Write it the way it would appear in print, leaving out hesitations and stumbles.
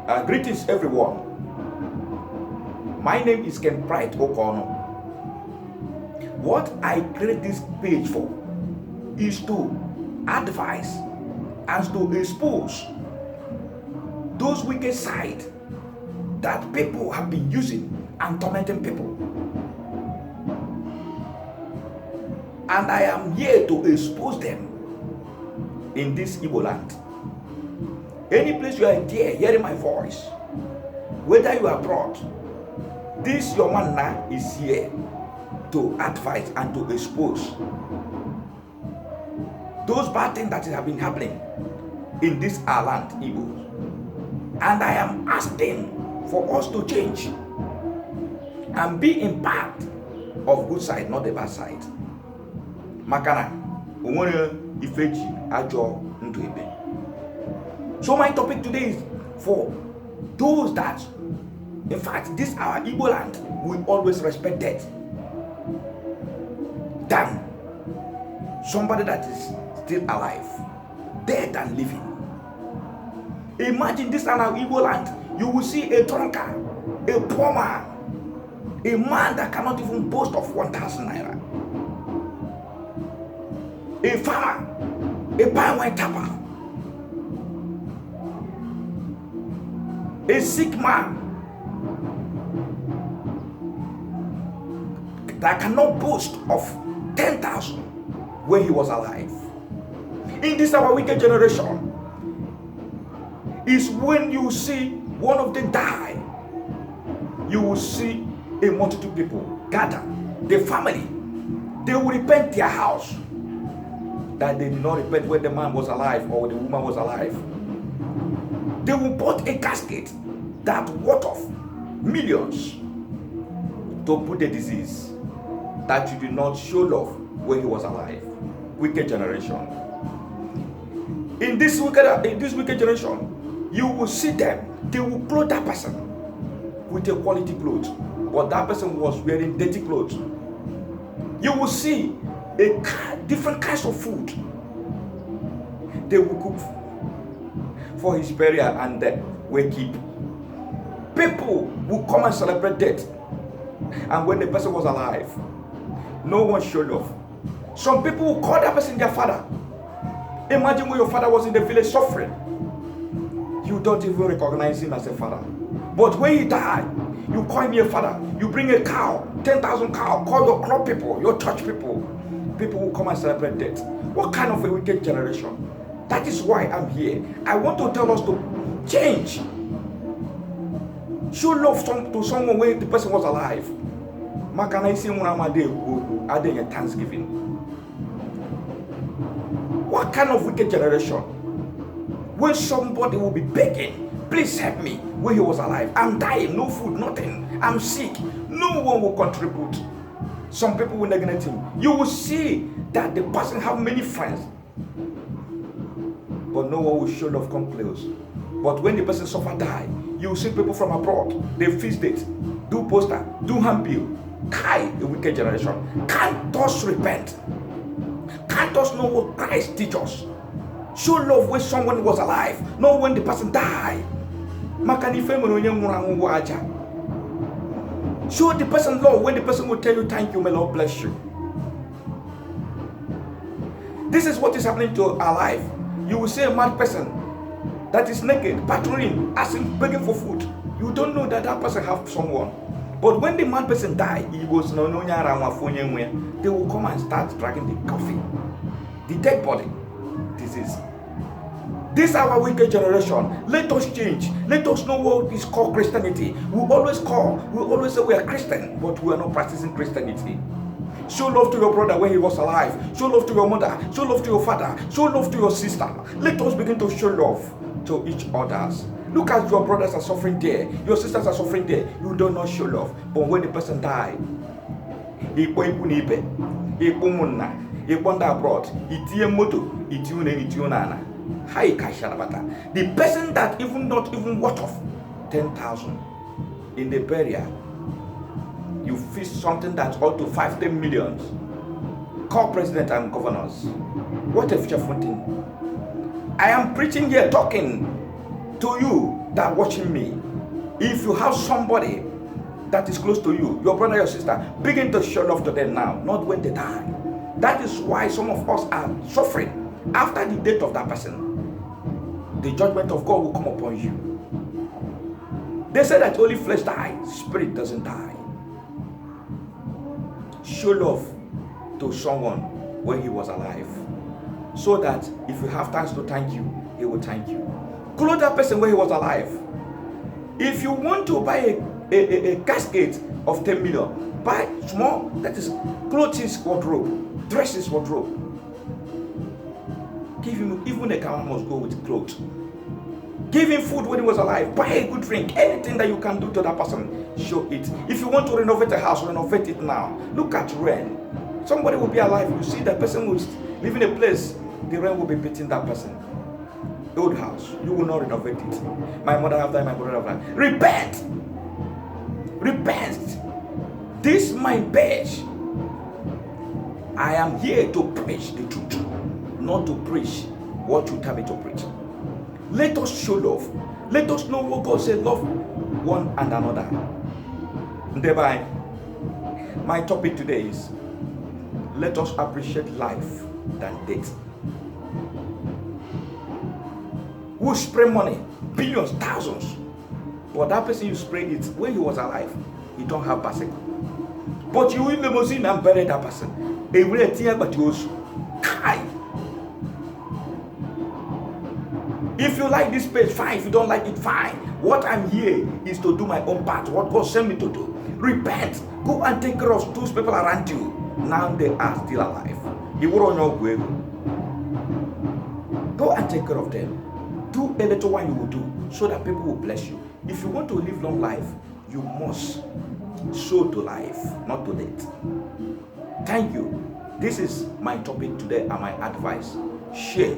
Greetings, everyone. My name is Ken Pride Okono. What I create this page for is to advise and to expose those wicked sides that people have been using and tormenting people. And I am here to expose them in this Igbo land. Any place you are there hearing my voice, whether you are abroad, this your man now is here to advise and to expose those bad things that have been happening in this our land, Igbo. And I am asking for us to change and be in part of good side, not the bad side. Makana, ifeji ajo ndu ebe. So my topic today is for those that, in fact, this our Igbo land will always respect death than somebody that is still alive, dead and living. Imagine this our Igbo land, you will see a drunkard, a poor man, a man that cannot even boast of 1,000 naira, a farmer, a palm wine tapper, a sick man that cannot boast of 10,000 when he was alive. In this our wicked generation is when you see one of them die, you will see a multitude of people gather, the family, they will repent their house that they did not repent when the man was alive or the woman was alive. They will put a casket that worth of millions to put the disease that you did not show love when he was alive. Wicked generation. In this wicked generation, you will see them. They will clothe that person with a quality clothes, but that person was wearing dirty clothes. You will see different kinds of food they will cook for his burial and will keep. People will come and celebrate death, and when the person was alive, no one showed love. Some people will call that person their father. Imagine when your father was in the village suffering, you don't even recognize him as a father. But when he died, you call him your father. You bring a cow, 10,000 cow, call your club people, your church people. People will come and celebrate death. What kind of a wicked generation? That is why I'm here. I want to tell us to change. Show love to someone when the person was alive. Thanksgiving. What kind of wicked generation? When somebody will be begging, please help me, when he was alive. I'm dying, no food, nothing. I'm sick. No one will contribute. Some people will neglect him. You will see that the person have many friends, but no one will show love, come close. But when the person suffer, die, you will see people from abroad. They feast it, do poster, do handbill. Kai, the wicked generation. Can't us repent? Can't us know what Christ teaches us? Show love when someone was alive, not when the person died. Show the person love when the person will tell you thank you, may Lord bless you. This is what is happening to our life. You will see a mad person that is naked, patrolling, asking, begging for food. You don't know that that person have someone. But when the mad person die, he goes, they will come and start dragging the coffin, the dead body. This is our wicked generation. Let us change. Let us know what is called Christianity. We always say we are Christian, but we are not practicing Christianity. Show love to your brother when he was alive. Show love to your mother. Show love to your father. Show love to your sister. Let us begin to show love to each other. Look at your brothers are suffering there. Your sisters are suffering there. You do not show love. But when the person died, he abroad. The person that not even worth of 10,000 in the burial, you feast something that's up to 5-10 millions. Call president and governors. What a fearful thing. I am preaching here, talking to you that watching me, if you have somebody that is close to you, your brother, your sister, begin to show love to them now, not when they die. That is why some of us are suffering. After the death of that person, the judgment of God will come upon you. They say that only flesh dies, spirit doesn't die. Show love to someone when he was alive, so that if you have times to thank you, he will thank you. Clothe that person when he was alive. If you want to buy a casket of 10 million, buy small, that is clothes wardrobe, dresses wardrobe. Give him, even a cow must go with clothes. Give him food when he was alive. Buy a good drink. Anything that you can do to that person, show it. If you want to renovate a house, renovate it now. Look at rain. Somebody will be alive. You see that person who is living in a place, the rain will be beating that person. Old house, you will not renovate it. My mother have died, my brother have died. Repent. Repent. This my page. I am here to preach the truth, not to preach what you tell me to preach. Let us show love. Let us know what God said, love one and another. And thereby, my topic today is, let us appreciate life than death. We spray money, billions, thousands, but that person you spray it when he was alive, he don't have bicycle. But you in limousine and bury that person. Every tear but you kai. If you like this page, fine. If you don't like it, fine. What I'm here is to do my own part. What God sent me to do. Repent. Go and take care of those people around you. Now they are still alive. You will on your way. Go and take care of them. Do a little one you will do, so that people will bless you. If you want to live long life, you must sow to life, not to death. Thank you. This is my topic today and my advice. Share.